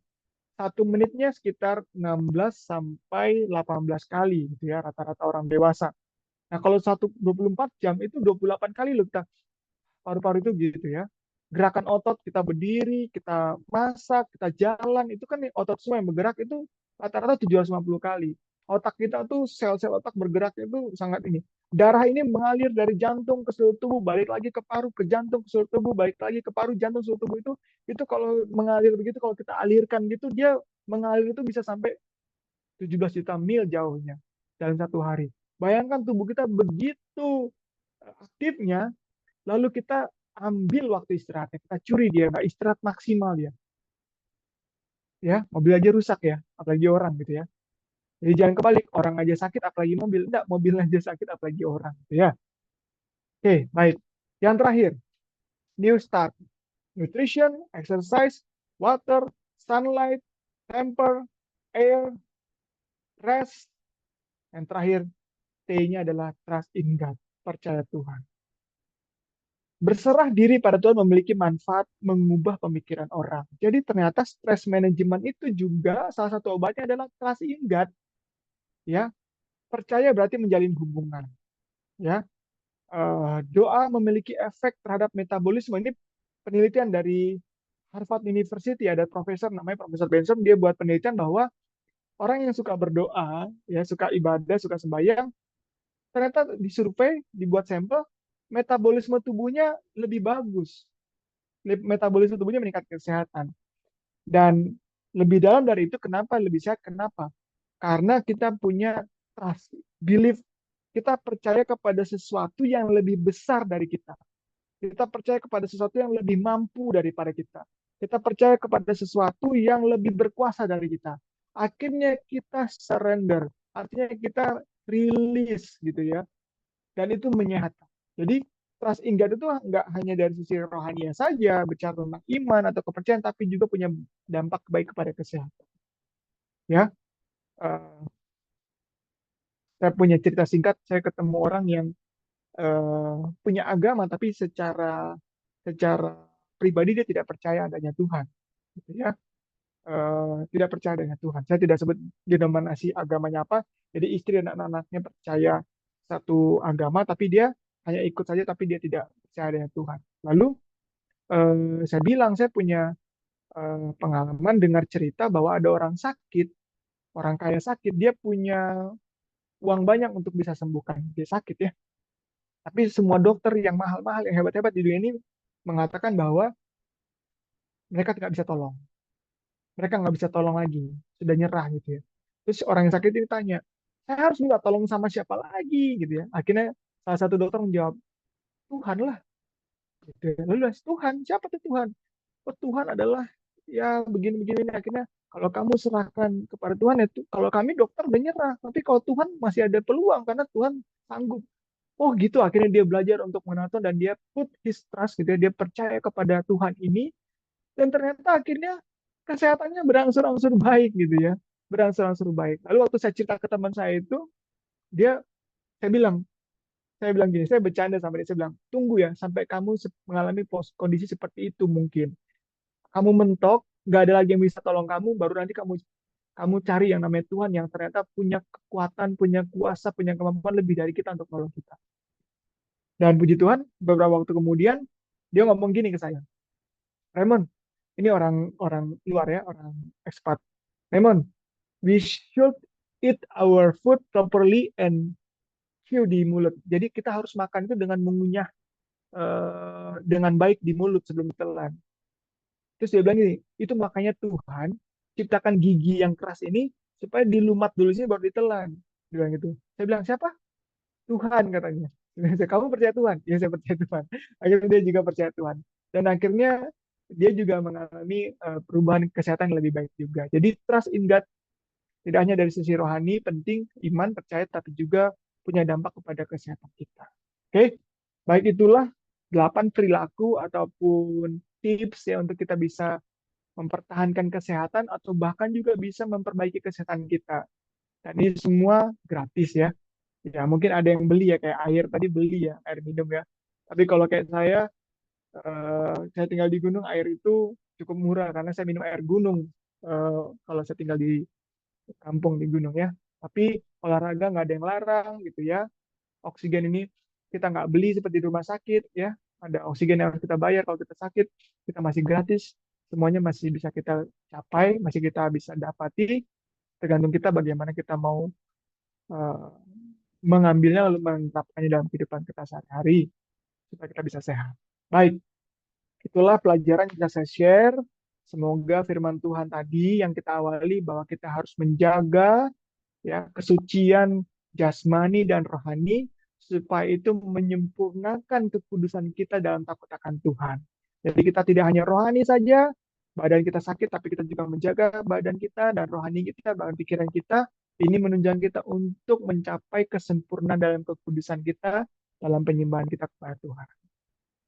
[SPEAKER 1] 1 menitnya sekitar 16 sampai 18 kali gitu ya rata-rata orang dewasa. Nah kalau 24 jam itu 28 kali loh kita paru-paru itu gitu ya. Gerakan otot kita berdiri, kita masak, kita jalan itu kan otot semua yang bergerak itu rata-rata 750 kali. Otak kita tuh sel-sel otak bergeraknya itu sangat ini. Darah ini mengalir dari jantung ke seluruh tubuh, balik lagi ke paru, ke jantung, ke seluruh tubuh, balik lagi ke paru, jantung, seluruh tubuh itu kalau mengalir begitu, kalau kita alirkan gitu, dia mengalir itu bisa sampai 17 juta mil jauhnya dalam satu hari. Bayangkan tubuh kita begitu aktifnya, lalu kita ambil waktu istirahatnya, kita curi dia, nggak istirahat maksimal dia. Ya, mobil aja rusak ya, apalagi orang gitu ya. Jadi jangan kebalik, orang aja sakit apalagi mobil. Enggak, mobil aja sakit apalagi orang gitu ya. Oke, baik. Yang terakhir, new start. Nutrition, exercise, water, sunlight, temper, air, rest. Yang terakhir, T-nya adalah trust in God, percaya Tuhan. Berserah diri pada Tuhan memiliki manfaat mengubah pemikiran orang. Jadi ternyata stress management itu juga salah satu obatnya adalah trust in God. Ya, percaya berarti menjalin hubungan. Ya, doa memiliki efek terhadap metabolisme. Ini penelitian dari Harvard University, ada profesor namanya Profesor Benson, dia buat penelitian bahwa orang yang suka berdoa, ya suka ibadah, suka sembahyang, ternyata disurvei, dibuat sampel, metabolisme tubuhnya lebih bagus. Metabolisme tubuhnya meningkat kesehatan. Dan lebih dalam dari itu, kenapa lebih sehat? Kenapa? Karena kita punya trust, belief, kita percaya kepada sesuatu yang lebih besar dari kita. Kita percaya kepada sesuatu yang lebih mampu daripada kita. Kita percaya kepada sesuatu yang lebih berkuasa dari kita. Akhirnya kita surrender. Artinya kita rilis gitu ya. Dan itu menyehatkan. Jadi trust in God itu nggak hanya dari sisi rohani saja, bicara tentang iman atau kepercayaan, tapi juga punya dampak baik kepada kesehatan. Ya, uh, saya punya cerita singkat. Saya ketemu orang yang punya agama, tapi secara pribadi dia tidak percaya adanya Tuhan, gitu ya. Tidak percaya adanya Tuhan. Saya tidak sebut denominasi agamanya apa. Jadi istri dan anak-anaknya percaya satu agama, tapi dia hanya ikut saja, tapi dia tidak percaya adanya Tuhan. Lalu saya bilang saya punya pengalaman dengar cerita bahwa ada orang sakit, orang kaya sakit, dia punya uang banyak untuk bisa sembuhkan dia sakit ya. Tapi semua dokter yang mahal-mahal, yang hebat-hebat di dunia ini mengatakan bahwa mereka tidak bisa tolong. Mereka nggak bisa tolong lagi, sudah nyerah gitu ya. Terus orang yang sakit ini tanya, saya harus minta tolong sama siapa lagi gitu ya. Akhirnya salah satu dokter menjawab, Tuhan lah. Gitu ya. Lalu Tuhan, siapa tuh Tuhan? Oh, Tuhan adalah ya begini-begini. Akhirnya kalau kamu serahkan kepada Tuhan, itu kalau kami dokter udah nyerah. Tapi kalau Tuhan masih ada peluang karena Tuhan sanggup. Oh gitu, akhirnya dia belajar untuk mengenal Tuhan dan dia put his trust gitu ya. Dia percaya kepada Tuhan ini dan ternyata akhirnya kesehatannya berangsur-angsur baik gitu ya. Berangsur-angsur baik. Lalu waktu saya cerita ke teman saya itu, dia saya bilang, gini, saya bercanda sama dia, saya bilang, tunggu ya sampai kamu mengalami kondisi seperti itu mungkin. Kamu mentok, nggak ada lagi yang bisa tolong kamu, baru nanti kamu kamu cari yang namanya Tuhan yang ternyata punya kekuatan, punya kuasa, punya kemampuan lebih dari kita untuk tolong kita. Dan puji Tuhan, beberapa waktu kemudian dia ngomong gini ke saya, Raymond, ini orang luar ya, orang ekspat. Raymond, we should eat our food properly and chew di mulut. Jadi kita harus makan itu dengan mengunyah dengan baik di mulut sebelum ditelan. Terus dia bilang gini, itu makanya Tuhan ciptakan gigi yang keras ini supaya dilumat dulu sih baru ditelan. Dia bilang gitu. Saya bilang, siapa? Tuhan katanya. Kamu percaya Tuhan? Ya saya percaya Tuhan. Akhirnya dia juga percaya Tuhan. Dan akhirnya dia juga mengalami perubahan kesehatan yang lebih baik juga. Jadi trust in God tidak hanya dari sisi rohani penting, iman, percaya, tapi juga punya dampak kepada kesehatan kita. Oke, baik itulah 8 perilaku ataupun tips ya untuk kita bisa mempertahankan kesehatan atau bahkan juga bisa memperbaiki kesehatan kita. Dan ini semua gratis ya. Ya mungkin ada yang beli ya kayak air tadi beli ya air minum ya. Tapi kalau kayak saya tinggal di gunung air itu cukup murah karena saya minum air gunung. Kalau saya tinggal di kampung di gunung ya. Tapi olahraga nggak ada yang larang gitu ya. Oksigen ini kita nggak beli seperti di rumah sakit ya. Ada oksigen yang harus kita bayar kalau kita sakit, kita masih gratis. Semuanya masih bisa kita capai, masih kita bisa dapati. Tergantung kita bagaimana kita mau eh, mengambilnya lalu menerapkannya dalam kehidupan kita sehari-hari supaya kita bisa sehat. Baik, itulah pelajaran yang bisa saya share. Semoga firman Tuhan tadi yang kita awali bahwa kita harus menjaga ya kesucian jasmani dan rohani supaya itu menyempurnakan kekudusan kita dalam takut akan Tuhan. Jadi kita tidak hanya rohani saja, badan kita sakit, tapi kita juga menjaga badan kita dan rohani kita, bahkan pikiran kita. Ini menunjang kita untuk mencapai kesempurnaan dalam kekudusan kita, dalam penyembahan kita kepada Tuhan.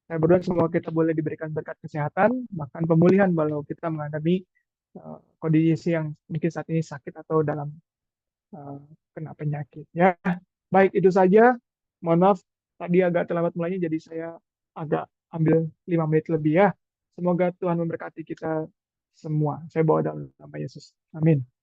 [SPEAKER 1] Saya berdoa semua kita boleh diberikan berkat kesehatan, bahkan pemulihan walau kita menghadapi kondisi yang mungkin saat ini sakit atau dalam uh, kena penyakit. Ya, baik itu saja. Mohon maaf tadi agak terlambat mulainya, jadi saya agak ambil 5 menit lebih ya. Semoga Tuhan memberkati kita semua. Saya bawa dalam nama Yesus. Amin.